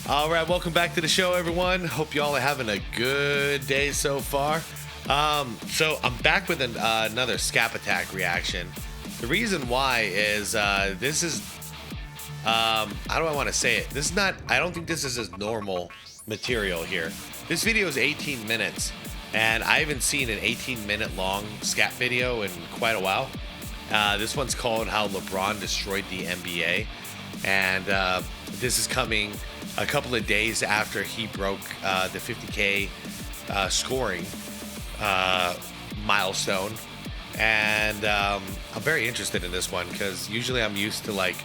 All right, welcome back to the show, everyone. Hope y'all are having a good day so far. So I'm back with another Scap Attack reaction. The reason why is this is, how do I want to say it? This is not, I don't think this is his normal material here. This video is 18 minutes, and I haven't seen an 18-minute long Scap video in quite a while. This one's called How LeBron Destroyed the NBA, and this is coming a couple of days after he broke the 50K scoring milestone. And I'm very interested in this one because usually I'm used to like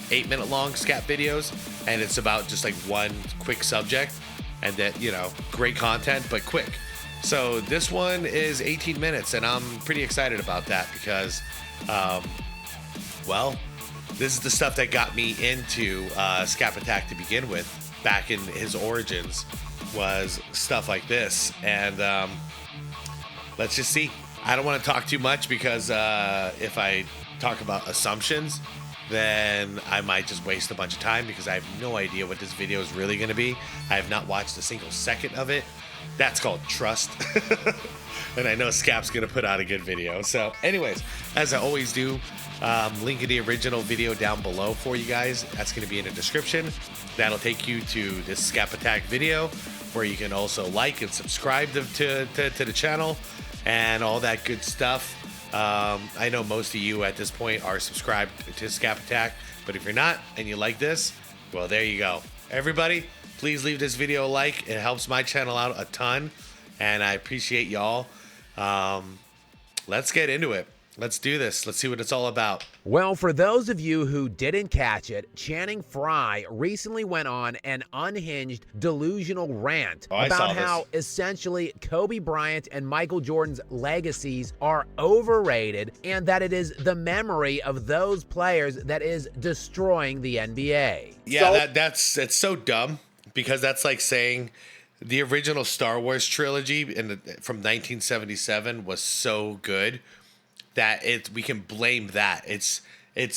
8-minute long Scap videos, and it's about just like one quick subject, and that, you know, great content but quick. So this one is 18 minutes, and I'm pretty excited about that because, well, this is the stuff that got me into Scap Attack to begin with. Back in his origins was stuff like this, and let's just see. I don't want to talk too much because if I talk about assumptions, then I might just waste a bunch of time because I have no idea what this video is really going to be. I have not watched a single second of it. That's called trust. And I know Scap's going to put out a good video. So anyways, as I always do, link in the original video down below for you guys. That's going to be in the description. That'll take you to this Scap Attack video where you can also like and subscribe to the channel and all that good stuff. I know most of you at this point are subscribed to Scap Attack, but if you're not and you like this, well, there you go. Everybody, please leave this video a like. It helps my channel out a ton, and I appreciate y'all. Let's get into it. Let's do this. Let's see what it's all about. Well, for those of you who didn't catch it, Channing Frye recently went on an unhinged, delusional rant about how essentially Kobe Bryant and Michael Jordan's legacies are overrated and that it is the memory of those players that is destroying the NBA. Yeah, it's so dumb because that's like saying the original Star Wars trilogy from 1977 was so good that we can blame that. It's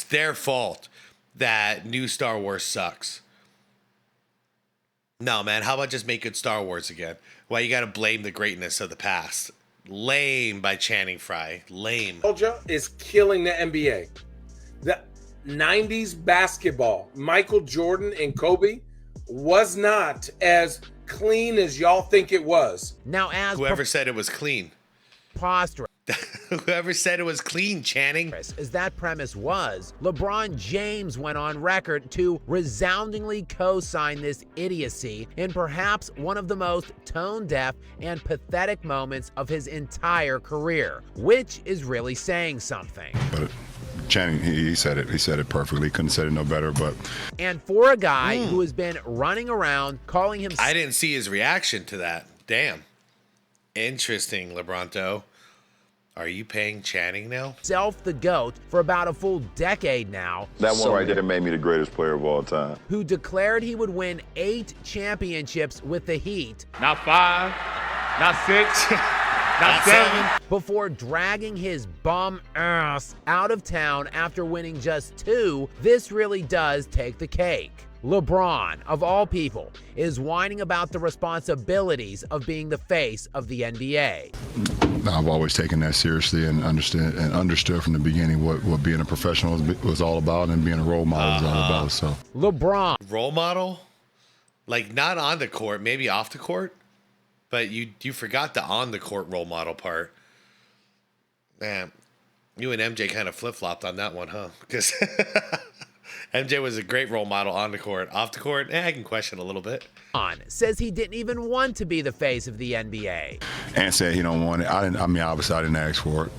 their fault that new Star Wars sucks. No, man, how about just make good Star Wars again? Why you gotta blame the greatness of the past? Lame by Channing Frye. Lame. Nostalgia is killing the NBA. The 90s basketball, Michael Jordan and Kobe, was not as clean as y'all think it was. Now, as whoever said it was clean. Preposterous. Whoever said it was clean, Channing. As that premise was, LeBron James went on record to resoundingly co-sign this idiocy in perhaps one of the most tone-deaf and pathetic moments of his entire career, which is really saying something. But Channing, he said it. He said it perfectly. Couldn't say it no better. But and for a guy who has been running around calling himself, I didn't see his reaction to that. Damn. Interesting, LeBronto. Are you paying Channing now? Self the GOAT for about a full decade now. That one right there made me the greatest player of all time. Who declared he would win 8 championships with the Heat. Not 5, not 6, not 7. Before dragging his bum ass out of town after winning just 2, this really does take the cake. LeBron, of all people, is whining about the responsibilities of being the face of the NBA. I've always taken that seriously and understood from the beginning what being a professional was all about and being a role model was all about. So LeBron. Role model? Like not on the court, maybe off the court? But you forgot the on the court role model part. Man, you and MJ kind of flip-flopped on that one, huh? Because MJ was a great role model on the court. Off the court, I can question a little bit. Says he didn't even want to be the face of the NBA. And said he don't want it. Obviously I didn't ask for it.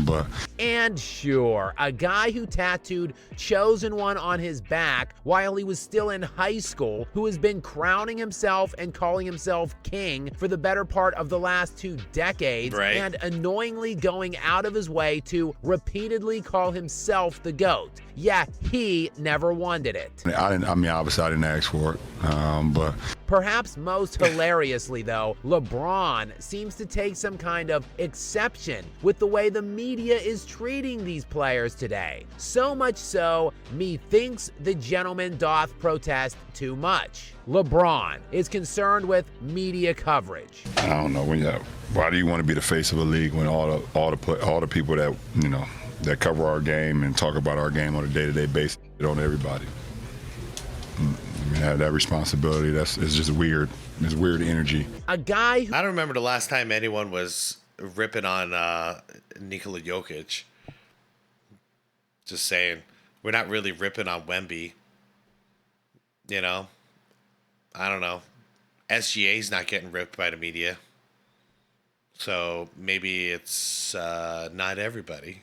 But and sure, a guy who tattooed Chosen One on his back while he was still in high school, who has been crowning himself and calling himself king for the better part of the last 2 decades, right, and annoyingly going out of his way to repeatedly call himself the GOAT. Yeah, he never wanted it. obviously I didn't ask for it. But Perhaps most hilariously, though, LeBron seems to take some kind of exception with the way the media is treating these players today. So much so, methinks the gentleman doth protest too much. LeBron is concerned with media coverage. I don't know why do you want to be the face of a league when all the people that that cover our game and talk about our game on a day-to-day basis on everybody. I mean, have that responsibility. It's just weird. It's weird energy. A guy who I don't remember the last time anyone was ripping on Nikola Jokic. Just saying, we're not really ripping on Wemby. You know, I don't know. SGA's not getting ripped by the media, so maybe it's not everybody.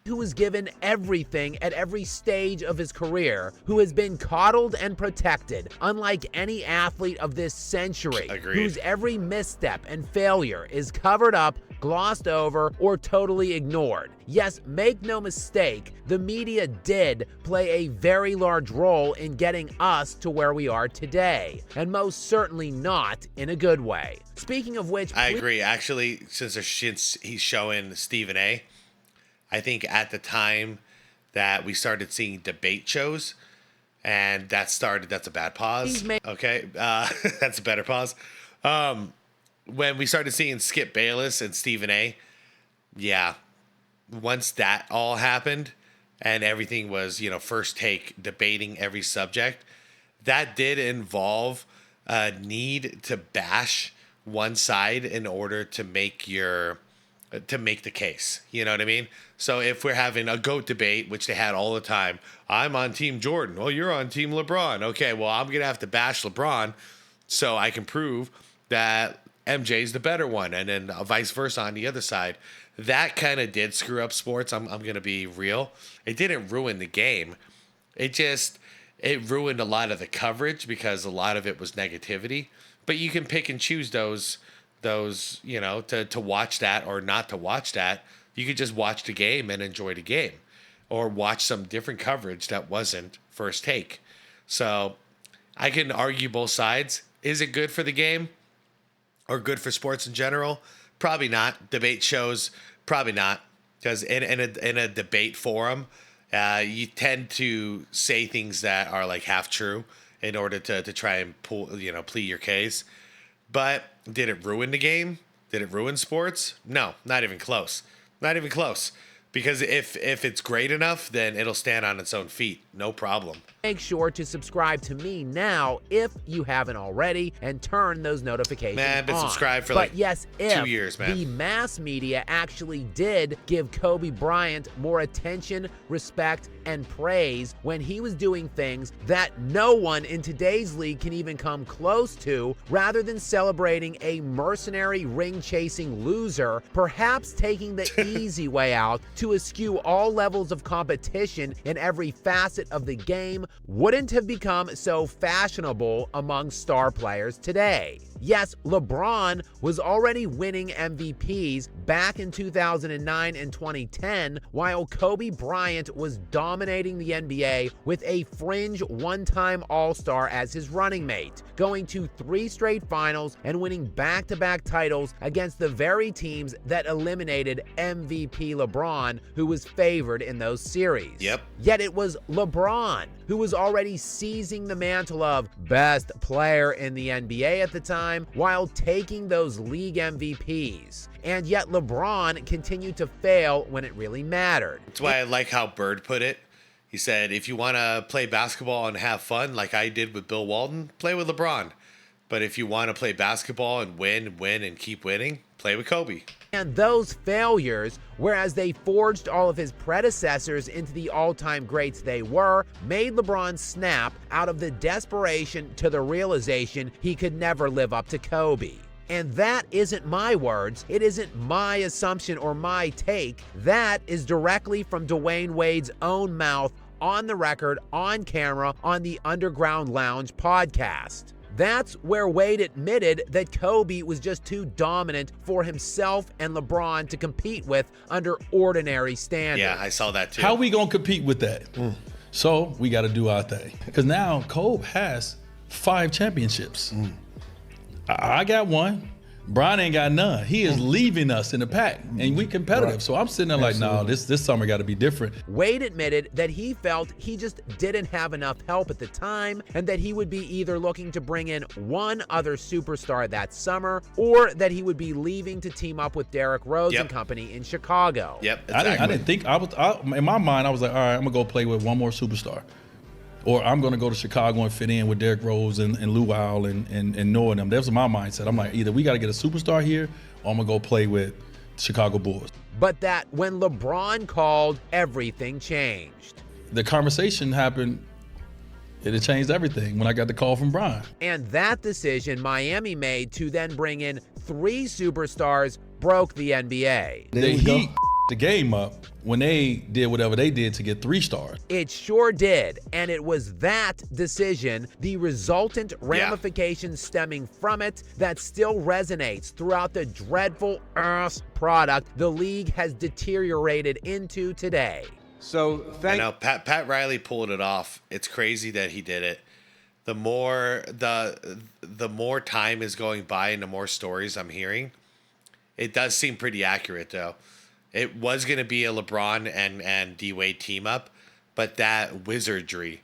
Who was given everything at every stage of his career, who has been coddled and protected, unlike any athlete of this century, Agreed. Whose every misstep and failure is covered up, glossed over, or totally ignored. Yes, make no mistake, the media did play a very large role in getting us to where we are today, and most certainly not in a good way. Speaking of which, I agree. Actually, since he's showing Stephen A., I think at the time that we started seeing debate shows, and that's a bad pause. Okay, that's a better pause. When we started seeing Skip Bayless and Stephen A., yeah, once that all happened and everything was, first take debating every subject, that did involve a need to bash one side in order to make the case. You know what I mean? So if we're having a GOAT debate, which they had all the time, I'm on Team Jordan. Well, you're on Team LeBron. Okay, well, I'm going to have to bash LeBron so I can prove that MJ's the better one, and then vice versa on the other side. That kind of did screw up sports. I'm going to be real. It didn't ruin the game. It ruined a lot of the coverage because a lot of it was negativity. But you can pick and choose those to watch that or not to watch that. You could just watch the game and enjoy the game, or watch some different coverage that wasn't first take. So I can argue both sides. Is it good for the game or good for sports in general? Probably not. Debate shows, probably not, because in a debate forum, you tend to say things that are like half true in order to try and plead your case. But did it ruin the game? Did it ruin sports? No, not even close. Not even close. Because if it's great enough, then it'll stand on its own feet. No problem. Make sure to subscribe to me now if you haven't already, and turn those notifications on. I've been subscribed for yes, 2 years, man. The mass media actually did give Kobe Bryant more attention, respect, and praise when he was doing things that no one in today's league can even come close to, rather than celebrating a mercenary ring-chasing loser, perhaps taking the easy way out to eschew all levels of competition in every facet of the game wouldn't have become so fashionable among star players today. Yes, LeBron was already winning MVPs back in 2009 and 2010, while Kobe Bryant was dominating the NBA with a fringe one-time All-Star as his running mate, going to 3 straight finals and winning back-to-back titles against the very teams that eliminated MVP LeBron, who was favored in those series. Yep. Yet it was LeBron who was already seizing the mantle of best player in the NBA at the time, while taking those league MVPs. And yet LeBron continued to fail when it really mattered. That's why I like how Bird put it. He said, if you want to play basketball and have fun like I did with Bill Walton, play with LeBron. But if you want to play basketball and win and keep winning, play with Kobe. And those failures, whereas they forged all of his predecessors into the all-time greats they were, made LeBron snap out of the desperation to the realization he could never live up to Kobe. And that isn't my words. It isn't my assumption or my take. That is directly from Dwayne Wade's own mouth, on the record, on camera, on the Underground Lounge podcast. That's where Wade admitted that Kobe was just too dominant for himself and LeBron to compete with under ordinary standards. Yeah, I saw that too. How we gonna compete with that? So we got to do our thing. Because now Kobe has 5 championships. I got one. Brian ain't got none. He is leaving us in the pack, and we competitive. Right. So I'm sitting there like, no, this summer got to be different. Wade admitted that he felt he just didn't have enough help at the time, and that he would be either looking to bring in one other superstar that summer, or that he would be leaving to team up with Derrick Rose and company in Chicago. Yep, exactly. I didn't think in my mind I was like, all right, I'm gonna go play with one more superstar. Or I'm going to go to Chicago and fit in with Derrick Rose and Luau and Noah and them. That was my mindset. I'm like, either we got to get a superstar here, or I'm going to go play with Chicago Bulls. But that when LeBron called, everything changed. The conversation happened. It changed everything when I got the call from Brian. And that decision Miami made to then bring in 3 superstars broke the NBA. The Heat the game up when they did whatever they did to get 3 stars. It sure did, and it was that decision, the resultant ramifications stemming from it, that still resonates throughout the dreadful ass product the league has deteriorated into today. So I know Pat Riley pulled it off. It's crazy that he did it. The more time is going by and the more stories I'm hearing, it does seem pretty accurate though. It was going to be a LeBron and D-Wade team up, but that wizardry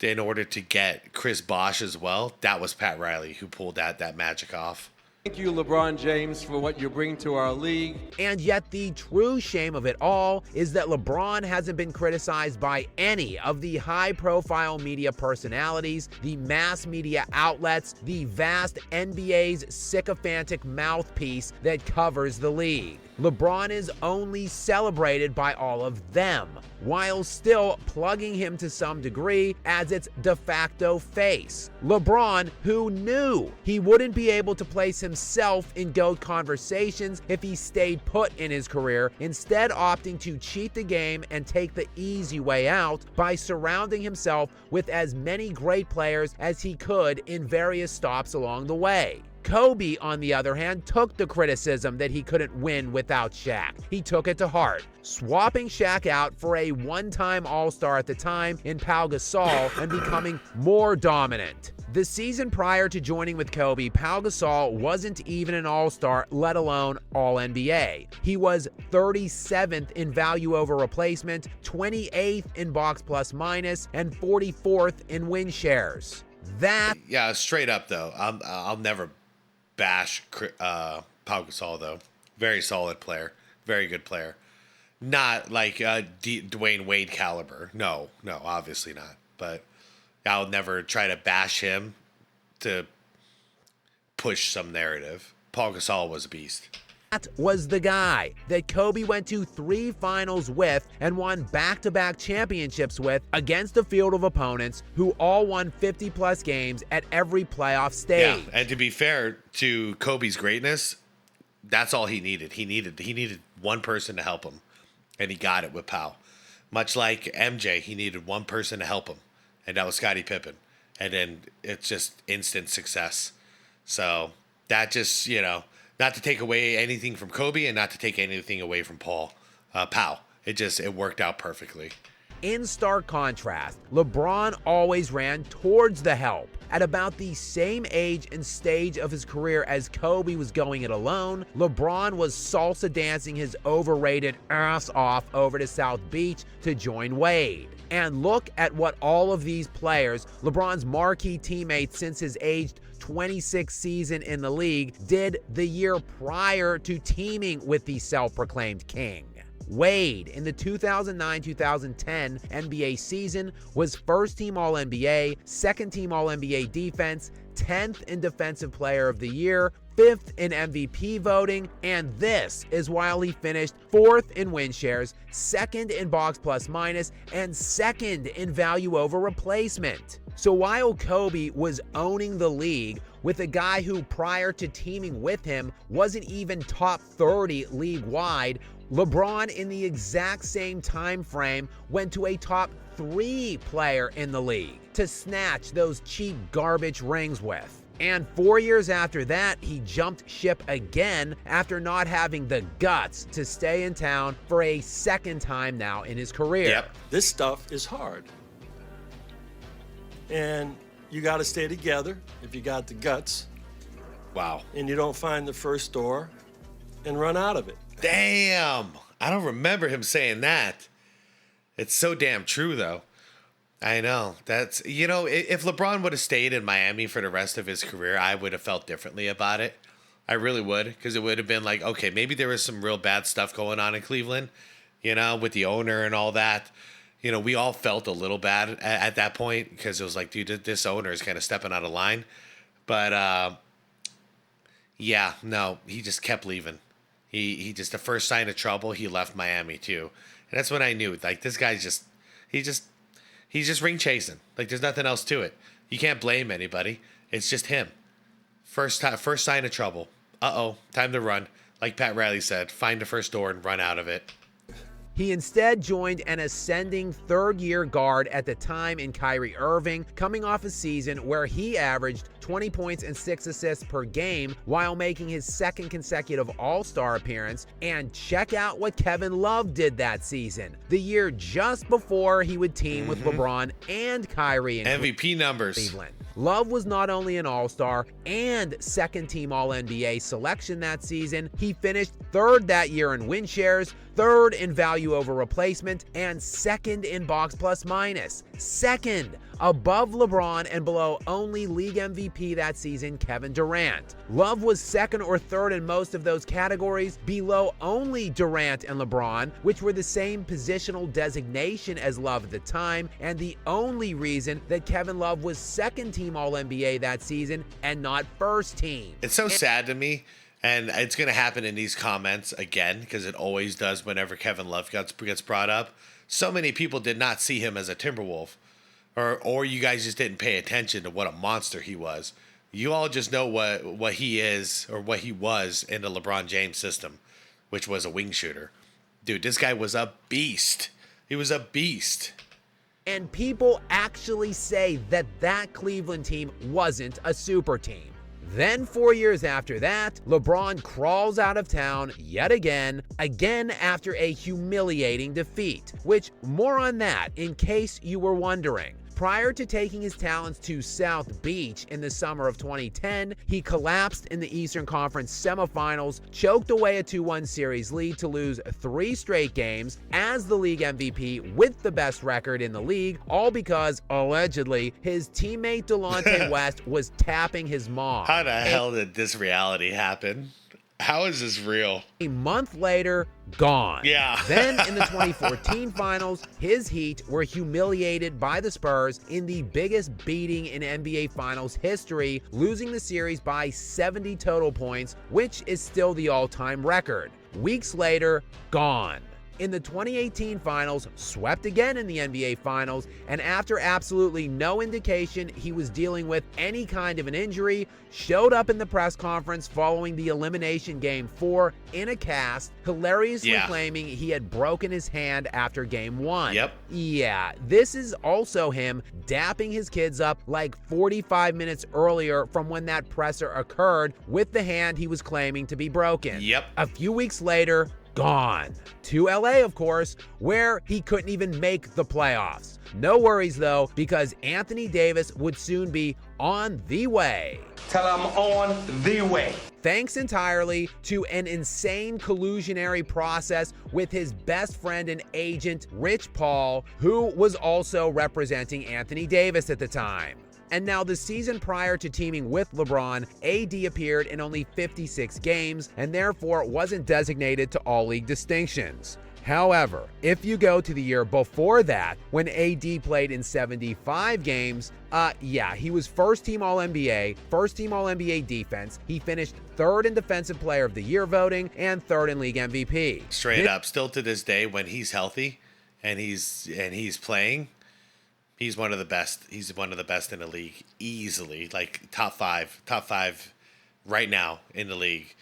in order to get Chris Bosh as well, that was Pat Riley who pulled that magic off. Thank you, LeBron James, for what you bring to our league. And yet the true shame of it all is that LeBron hasn't been criticized by any of the high-profile media personalities, the mass media outlets, the vast NBA's sycophantic mouthpiece that covers the league. LeBron is only celebrated by all of them, while still plugging him to some degree as its de facto face. LeBron, who knew he wouldn't be able to place himself in GOAT conversations if he stayed put in his career, instead opting to cheat the game and take the easy way out by surrounding himself with as many great players as he could in various stops along the way. Kobe, on the other hand, took the criticism that he couldn't win without Shaq. He took it to heart, swapping Shaq out for a one-time All-Star at the time in Pau Gasol and becoming more dominant. The season prior to joining with Kobe, Pau Gasol wasn't even an All-Star, let alone All-NBA. He was 37th in value over replacement, 28th in box plus minus, and 44th in win shares. Yeah, straight up though, I'll never bash Pau Gasol though. Very solid player, very good player. Not like Dwayne Wade caliber. No, obviously not. But I'll never try to bash him to push some narrative. Pau Gasol was a beast. That was the guy that Kobe went to 3 finals with and won back-to-back championships with against a field of opponents who all won 50-plus games at every playoff stage. Yeah, and to be fair to Kobe's greatness, that's all he needed. He needed one person to help him, and he got it with Pau. Much like MJ, he needed one person to help him, and that was Scottie Pippen. And then it's just instant success. So that just, not to take away anything from Kobe and not to take anything away from Pau. It worked out perfectly. In stark contrast, LeBron always ran towards the help. At about the same age and stage of his career as Kobe was going it alone, LeBron was salsa dancing his overrated ass off over to South Beach to join Wade. And look at what all of these players, LeBron's marquee teammates since his aged 26th season in the league, did the year prior to teaming with the self-proclaimed king. Wade, in the 2009-2010 NBA season, was first-team All-NBA, second-team All-NBA defense, 10th in Defensive Player of the Year, 5th in MVP voting, and this is while he finished 4th in win shares, 2nd in box plus minus, and 2nd in value over replacement. So while Kobe was owning the league with a guy who prior to teaming with him wasn't even top 30 league-wide, LeBron in the exact same time frame went to a top 3 player in the league to snatch those cheap garbage rings with. And 4 years after that, he jumped ship again after not having the guts to stay in town for a second time now in his career. Yep. This stuff is hard. And you got to stay together if you got the guts. Wow. and you don't find the first door and run out of it. Damn. I don't remember him saying that. It's so damn true, though. I know. That's, if LeBron would have stayed in Miami for the rest of his career, I would have felt differently about it. I really would, because it would have been like, okay, maybe there was some real bad stuff going on in Cleveland, with the owner and all that. We all felt a little bad at that point, because it was like, dude, this owner is kind of stepping out of line. But, yeah, no, he just kept leaving. He just, the first sign of trouble, he left Miami too. And that's when I knew, like, this guy's he's just ring chasing. Like, there's nothing else to it. You can't blame anybody. It's just him. First sign of trouble. Uh-oh, time to run. Like Pat Riley said, find the first door and run out of it. He instead joined an ascending third-year guard at the time in Kyrie Irving, coming off a season where he averaged 20 points and 6 assists per game while making his second consecutive All-Star appearance. And check out what Kevin Love did that season, the year just before he would team with LeBron and Kyrie in MVP numbers. Cleveland. Love was not only an All-Star and second-team All-NBA selection that season, he finished third that year in win shares, third in value over replacement, and second in box plus minus. Second, above LeBron and below only league MVP that season, Kevin Durant. Love was second or third in most of those categories, below only Durant and LeBron, which were the same positional designation as Love at the time, and the only reason that Kevin Love was second team All-NBA that season and not first team. It's so sad to me. And it's going to happen in these comments again, because it always does whenever Kevin Love gets brought up. So many people did not see him as a Timberwolf, or you guys just didn't pay attention to what a monster he was. You all just know what he is, or what he was in the LeBron James system, which was a wing shooter. Dude, this guy was a beast. He was a beast. And people actually say that Cleveland team wasn't a super team. Then 4 years after that, LeBron crawls out of town yet again after a humiliating defeat, which more on that in case you were wondering. Prior to taking his talents to South Beach in the summer of 2010, he collapsed in the Eastern Conference semifinals, choked away a 2-1 series lead to lose 3 straight games as the league MVP with the best record in the league, all because, allegedly, his teammate Delonte West was tapping his mom. How the hell did this reality happen? How is this real? A month later, gone. Yeah. Then in the 2014 finals, his Heat were humiliated by the Spurs in the biggest beating in NBA Finals history, losing the series by 70 total points, which is still the all-time record. Weeks later, gone. In the 2018 finals, swept again in the NBA Finals, and after absolutely no indication he was dealing with any kind of an injury, showed up in the press conference following the elimination game 4 in a cast, hilariously claiming he had broken his hand after game 1. Yep. Yeah, this is also him dapping his kids up like 45 minutes earlier from when that presser occurred with the hand he was claiming to be broken. Yep. A few weeks later, gone. To LA, of course, where he couldn't even make the playoffs. No worries, though, because Anthony Davis would soon be on the way. Tell him I'm on the way. Thanks entirely to an insane collusionary process with his best friend and agent, Rich Paul, who was also representing Anthony Davis at the time. And now the season prior to teaming with LeBron, AD appeared in only 56 games and therefore wasn't designated to all-league distinctions. However, if you go to the year before that, when AD played in 75 games, he was first-team All-NBA, first-team All-NBA defense. He finished third in Defensive Player of the Year voting and third in League MVP. Straight up, still to this day, when he's healthy and he's playing, he's one of the best. He's one of the best in the league, easily, like top five right now in the league.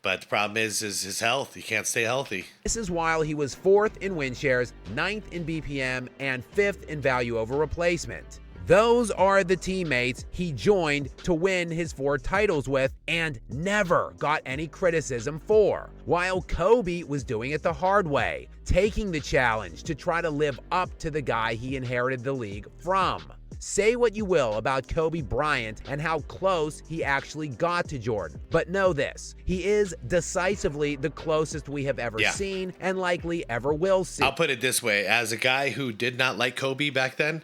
But the problem is his health. He can't stay healthy. This is while he was 4th in win shares, 9th in BPM, and 5th in value over replacement. Those are the teammates he joined to win his 4 titles with and never got any criticism for, while Kobe was doing it the hard way, taking the challenge to try to live up to the guy he inherited the league from. Say what you will about Kobe Bryant and how close he actually got to Jordan, but know this, he is decisively the closest we have ever seen and likely ever will see. I'll put it this way, as a guy who did not like Kobe back then,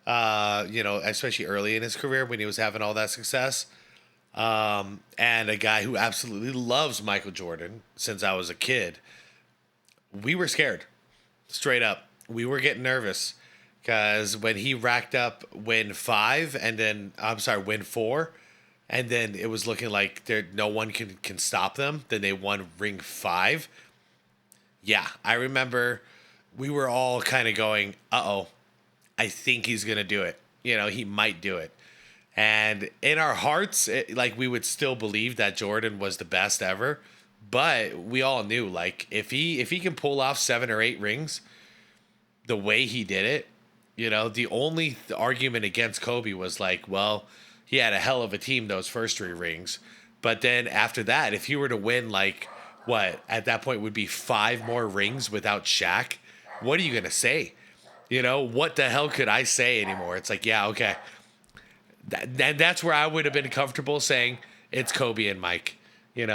especially early in his career when he was having all that success, and a guy who absolutely loves Michael Jordan since I was a kid, we were scared, straight up. We were getting nervous. Because when he racked up win 4, and then it was looking like no one can stop them, then they won ring 5. Yeah, I remember we were all kind of going, uh-oh, I think he's going to do it. He might do it. And in our hearts, we would still believe that Jordan was the best ever. But we all knew, if he can pull off 7 or 8 rings the way he did it, the only argument against Kobe was he had a hell of a team those first 3 rings. But then after that, if he were to win, at that point would be 5 more rings without Shaq, what are you going to say? What the hell could I say anymore? It's yeah, okay. That's where I would have been comfortable saying it's Kobe and Mike.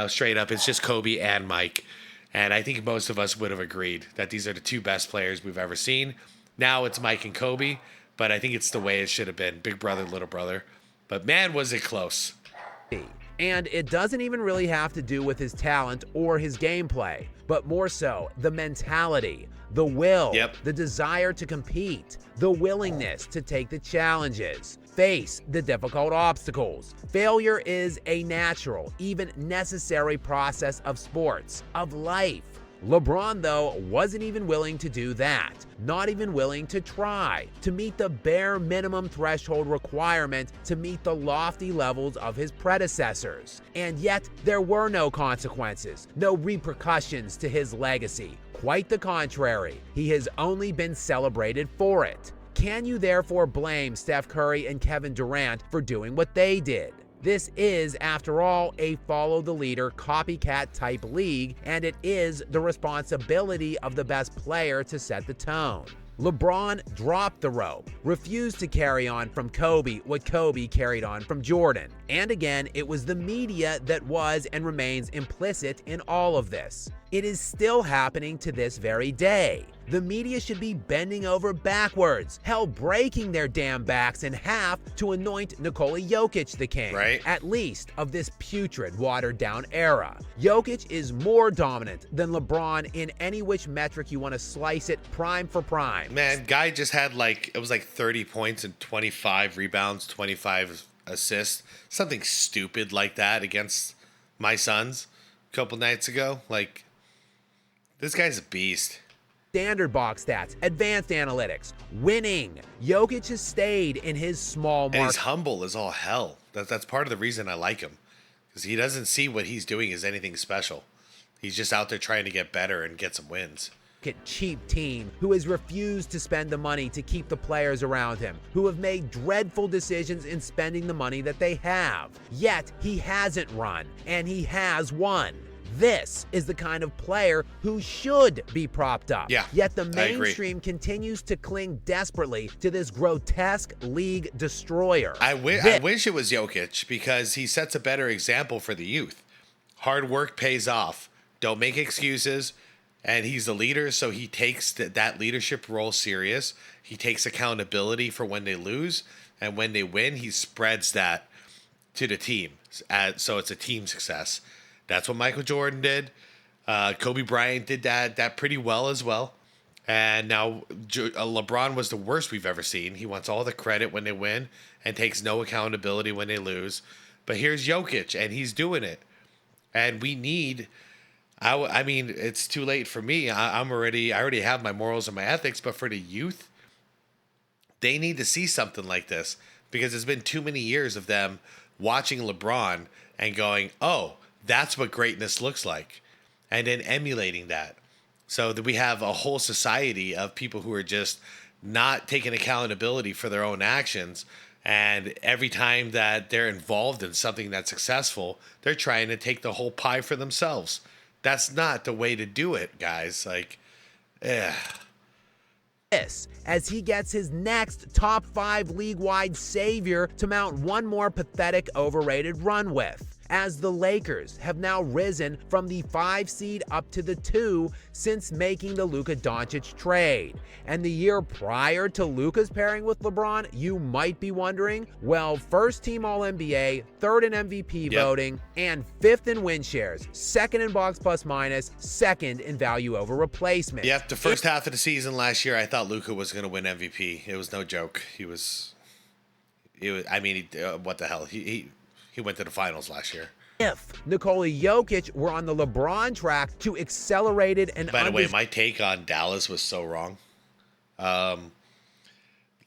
Straight up, it's just Kobe and Mike. And I think most of us would have agreed that these are the 2 best players we've ever seen. Now it's Mike and Kobe, but I think it's the way it should have been. Big brother, little brother. But man, was it close. And it doesn't even really have to do with his talent or his gameplay, but more so the mentality, the will, the desire to compete, the willingness to take the challenges, face the difficult obstacles. Failure is a natural, even necessary process of sports, of life. LeBron, though, wasn't even willing to do that, not even willing to try, to meet the bare minimum threshold requirement to meet the lofty levels of his predecessors. And yet, there were no consequences, no repercussions to his legacy. Quite the contrary, he has only been celebrated for it. Can you therefore blame Steph Curry and Kevin Durant for doing what they did? This is, after all, a follow-the-leader, copycat-type league, and it is the responsibility of the best player to set the tone. LeBron dropped the rope, refused to carry on from Kobe what Kobe carried on from Jordan. And again, it was the media that was and remains implicit in all of this. It is still happening to this very day. The media should be bending over backwards, hell, breaking their damn backs in half to anoint Nikola Jokic the king, at least of this putrid, watered-down era. Jokic is more dominant than LeBron in any which metric you want to slice it, prime for prime. Man, guy just had 30 points and 25 rebounds, 25 assists, something stupid like that against my Suns a couple nights ago. This guy's a beast. Standard box stats, advanced analytics, winning. Jokic has stayed in his small market. And he's humble as all hell. That's part of the reason I like him. Because he doesn't see what he's doing as anything special. He's just out there trying to get better and get some wins. Cheap team who has refused to spend the money to keep the players around him, who have made dreadful decisions in spending the money that they have. Yet he hasn't run, and he has won. This is the kind of player who should be propped up. Yet the mainstream continues to cling desperately to this grotesque league destroyer. I wish it was Jokic, because he sets a better example for the youth. Hard work pays off. Don't make excuses. And he's the leader, so he takes that leadership role serious. He takes accountability for when they lose. And when they win, he spreads that to the team. So it's a team success. That's what Michael Jordan did. Kobe Bryant did that pretty well as well. And now LeBron was the worst we've ever seen. He wants all the credit when they win and takes no accountability when they lose. But here's Jokic, and he's doing it. And we need... I mean, it's too late for me. I already have my morals and my ethics, but for the youth, they need to see something like this, because it's been too many years of them watching LeBron and going, oh, that's what greatness looks like, and then emulating that. So that we have a whole society of people who are just not taking accountability for their own actions. And every time that they're involved in something that's successful, they're trying to take the whole pie for themselves. That's not the way to do it, guys. Like, as he gets his next top 5 league-wide savior to mount one more pathetic overrated run with, as the Lakers have now risen from the 5 seed up to the 2 since making the Luka Doncic trade. And the year prior to Luka's pairing with LeBron, you might be wondering, well, first team All-NBA, third in MVP voting, and 5th in win shares, 2nd in box plus minus, 2nd in value over replacement. Yep, the first half of the season last year, I thought Luka was going to win MVP. It was no joke. What the hell? He went to the finals last year. If Nikola Jokic were on the LeBron track to accelerated and by the way, my take on Dallas was so wrong.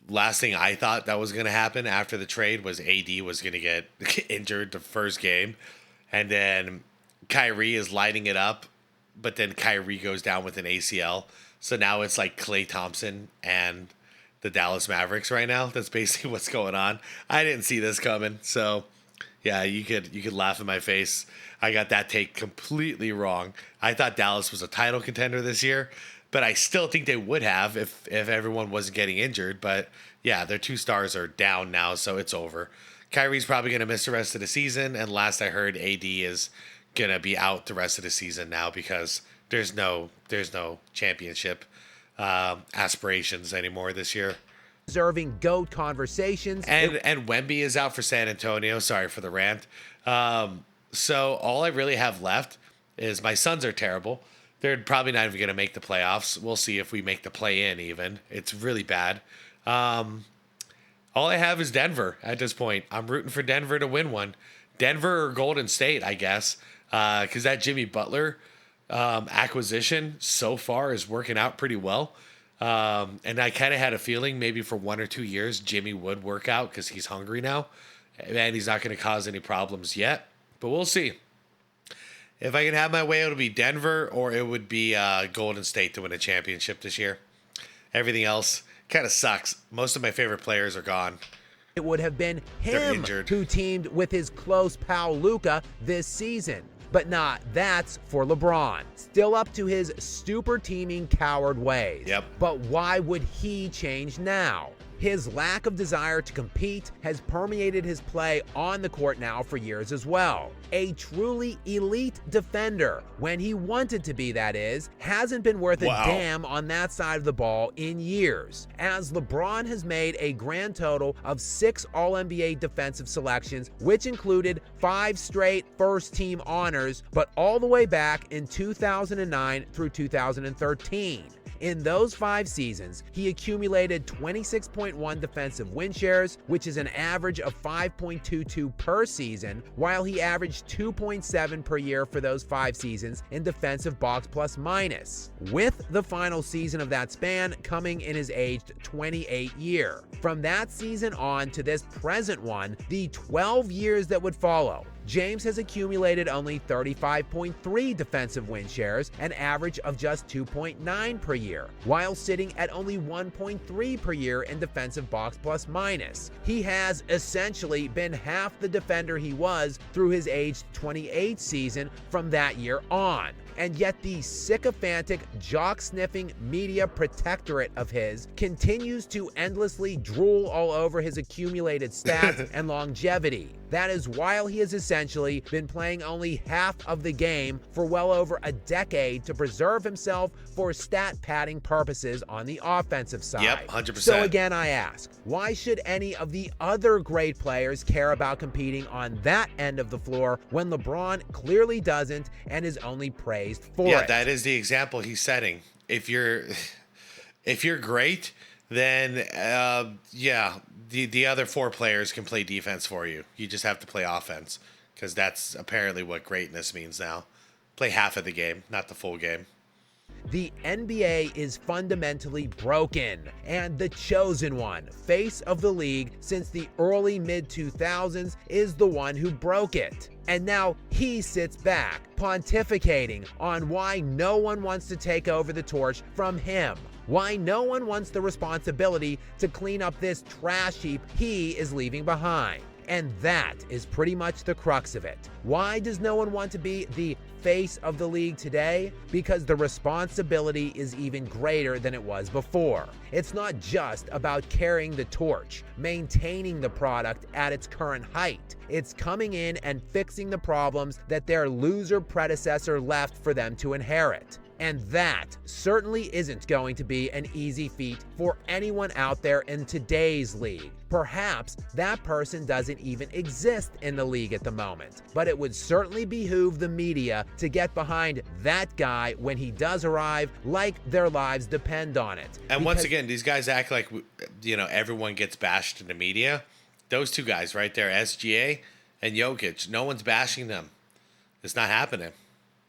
Last thing I thought that was going to happen after the trade was AD was going to get injured the first game, and then Kyrie is lighting it up, but then Kyrie goes down with an ACL. So now it's like Klay Thompson and the Dallas Mavericks right now. That's basically what's going on. I didn't see this coming, so yeah, you could laugh in my face. I got that take completely wrong. I thought Dallas was a title contender this year, but I still think they would have if everyone wasn't getting injured. But yeah, their 2 stars are down now, so it's over. Kyrie's probably going to miss the rest of the season, and last I heard, AD is going to be out the rest of the season now because there's no championship aspirations anymore this year. Deserving GOAT conversations. And Wemby is out for San Antonio. Sorry for the rant. So all I really have left is my Suns are terrible. They're probably not even going to make the playoffs. We'll see if we make the play-in even. It's really bad. All I have is Denver at this point. I'm rooting for Denver to win one. Denver or Golden State, I guess, because that Jimmy Butler acquisition so far is working out pretty well. And I kind of had a feeling maybe for 1 or 2 years, Jimmy would work out because he's hungry now and he's not going to cause any problems yet, but we'll see. If I can have my way, it'll be Denver or it would be Golden State to win a championship this year. Everything else kind of sucks. Most of my favorite players are gone. It would have been him who teamed with his close pal Luka this season. But that's for LeBron. Still up to his stupor teaming coward ways. Yep. But why would he change now? His lack of desire to compete has permeated his play on the court now for years as well. A truly elite defender, when he wanted to be, that is, hasn't been worth a damn on that side of the ball in years, as LeBron has made a grand total of 6 All-NBA defensive selections, which included 5 straight first-team honors, but all the way back in 2009 through 2013. In those 5 seasons, he accumulated 26.1 defensive win shares, which is an average of 5.22 per season, while he averaged 2.7 per year for those 5 seasons in defensive box plus minus, with the final season of that span coming in his aged 28 year. From that season on to this present one, the 12 years that would follow, James has accumulated only 35.3 defensive win shares, an average of just 2.9 per year, while sitting at only 1.3 per year in defensive box plus minus. He has essentially been half the defender he was through his age 28 season from that year on. And yet the sycophantic, jock-sniffing media protectorate of his continues to endlessly drool all over his accumulated stats and longevity. That is while he has essentially been playing only half of the game for well over a decade to preserve himself for stat padding purposes on the offensive side. Yep, 100%. So again, I ask, why should any of the other great players care about competing on that end of the floor when LeBron clearly doesn't and is only praised for it? Yeah, that is the example he's setting. If you're great, then the other 4 players can play defense for you. You just have to play offense, because that's apparently what greatness means now. Play half of the game, not the full game. The NBA is fundamentally broken, and the chosen one, face of the league since the early mid-2000s, is the one who broke it. And now he sits back, pontificating on why no one wants to take over the torch from him. why no one wants the responsibility to clean up this trash heap he is leaving behind. And that is pretty much the crux of it. Why does no one want to be the face of the league today? Because the responsibility is even greater than it was before. It's not just about carrying the torch, maintaining the product at its current height. It's coming in and fixing the problems that their loser predecessor left for them to inherit. And that certainly isn't going to be an easy feat for anyone out there in today's league. Perhaps that person doesn't even exist in the league at the moment, but it would certainly behoove the media to get behind that guy when he does arrive, like their lives depend on it. And once again, these guys act like, everyone gets bashed in the media. Those two guys right there, SGA and Jokic, no one's bashing them. It's not happening.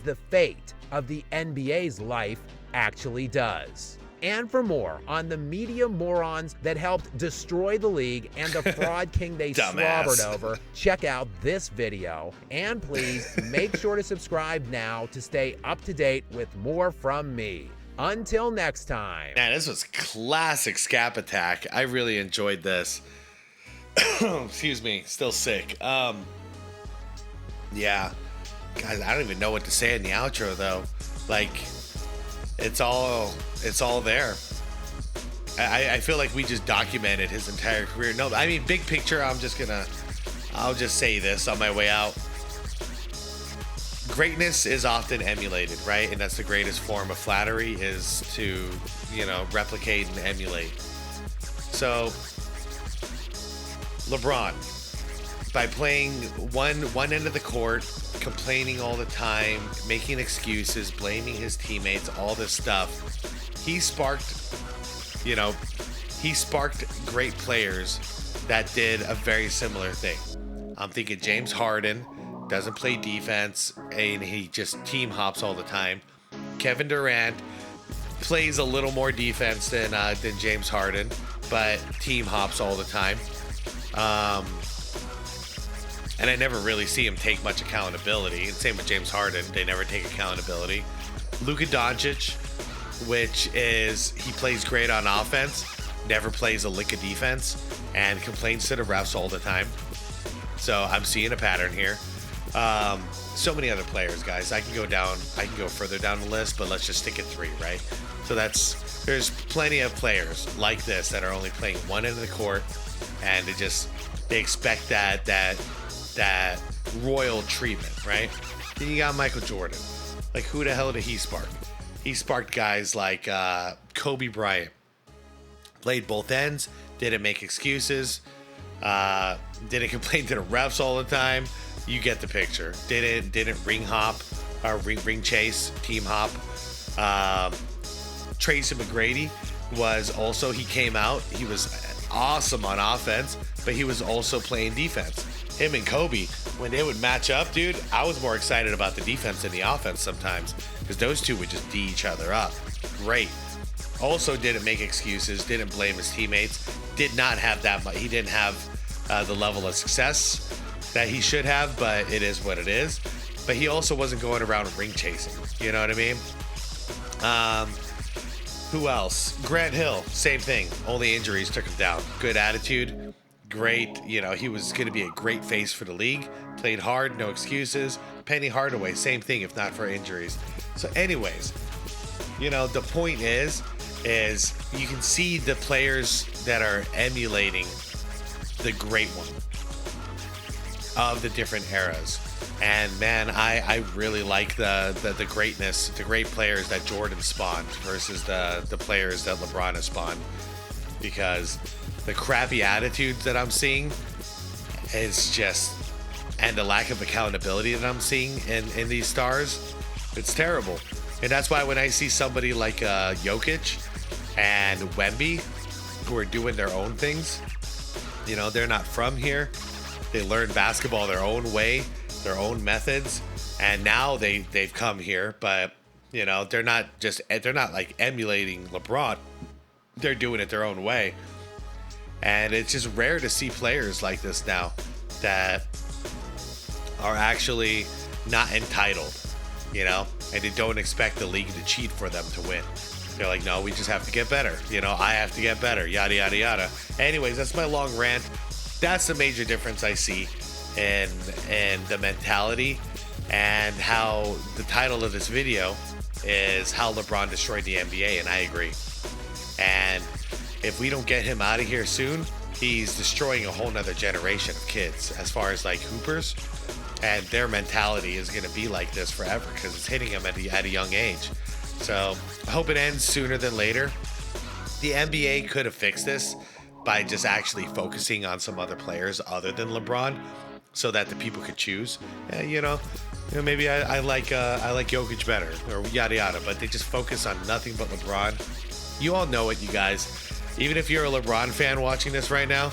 The fate of the NBA's life actually does. And for more on the media morons that helped destroy the league and the fraud king they slobbered over, check out this video. And please make sure to subscribe now to stay up to date with more from me. Until next time. Man, this was classic Scap Attack. I really enjoyed this. Excuse me, still sick. Yeah. Guys, I don't even know what to say in the outro though. Like, it's all there. I feel like we just documented his entire career. No, I mean, big picture, I'll just say this on my way out. Greatness is often emulated, right? And that's the greatest form of flattery, is to, replicate and emulate. So, LeBron, by playing one end of the court, complaining all the time, making excuses, blaming his teammates, all this stuff, he sparked great players that did a very similar thing. I'm thinking James Harden doesn't play defense and he just team hops all the time. Kevin Durant plays a little more defense than James Harden, but team hops all the time. And I never really see him take much accountability. And same with James Harden. They never take accountability. Luka Doncic, which is, he plays great on offense, never plays a lick of defense, and complains to the refs all the time. So I'm seeing a pattern here. So many other players, guys. I can go further down the list, but let's just stick at 3, right? So there's plenty of players like this that are only playing one end of the court, and they expect that royal treatment, right? Then you got Michael Jordan. Like, who the hell did he spark? He sparked guys like Kobe Bryant. Played both ends, didn't make excuses, didn't complain to the refs all the time. You get the picture. Didn't ring hop or ring chase, team hop. Tracy McGrady he came out, he was awesome on offense, but he was also playing defense. Him and Kobe, when they would match up, dude, I was more excited about the defense than the offense sometimes, because those two would just D each other up. Great. Also didn't make excuses, didn't blame his teammates, did not have that much. He didn't have the level of success that he should have, but it is what it is. But he also wasn't going around ring chasing. You know what I mean? Who else? Grant Hill, same thing. Only injuries took him down. Good attitude. Great, he was going to be a great face for the league. Played hard, no excuses. Penny Hardaway, same thing, if not for injuries. So anyways, the point is you can see the players that are emulating the great one of the different eras. And man, I really like the greatness, the great players that Jordan spawned versus the players that LeBron has spawned, because the crappy attitudes that I'm seeing is just, and the lack of accountability that I'm seeing in these stars, it's terrible. And that's why when I see somebody like Jokic and Wemby, who are doing their own things, they're not from here. They learn basketball their own way, their own methods, and now they've come here, but they're not like emulating LeBron. They're doing it their own way. And it's just rare to see players like this now that are actually not entitled, and they don't expect the league to cheat for them to win. They're like, no, we just have to get better. I have to get better, yada, yada, yada. Anyways, that's my long rant. That's the major difference I see in the mentality, and how the title of this video is How LeBron Destroyed the NBA, and I agree. And if we don't get him out of here soon, he's destroying a whole nother generation of kids as far as like hoopers, and their mentality is going to be like this forever because it's hitting them at a young age. So I hope it ends sooner than later. The NBA could have fixed this by just actually focusing on some other players other than LeBron, so that the people could choose. Maybe I like Jokic better, or yada yada. But they just focus on nothing but LeBron. You all know it, you guys. Even if you're a LeBron fan watching this right now,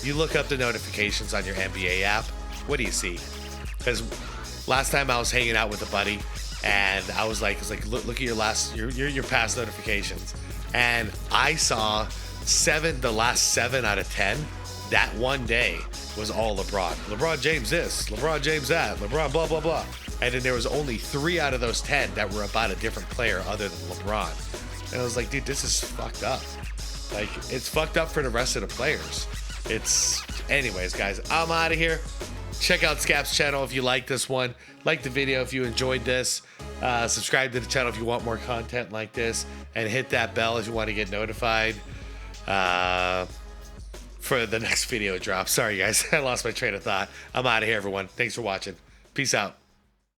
you look up the notifications on your NBA app. What do you see? Because last time I was hanging out with a buddy, and I was like, look at your past notifications, and I saw the last 7 out of 10 that one day was all LeBron. LeBron James this, LeBron James that, LeBron blah blah blah, and then there was only 3 out of those 10 that were about a different player other than LeBron. And I was like, dude, this is fucked up. Like, it's fucked up for the rest of the players. Anyways, guys, I'm out of here. Check out Scap's channel if you like this one. Like the video if you enjoyed this. Subscribe to the channel if you want more content like this. And hit that bell if you want to get notified for the next video drop. Sorry, guys. I lost my train of thought. I'm out of here, everyone. Thanks for watching. Peace out.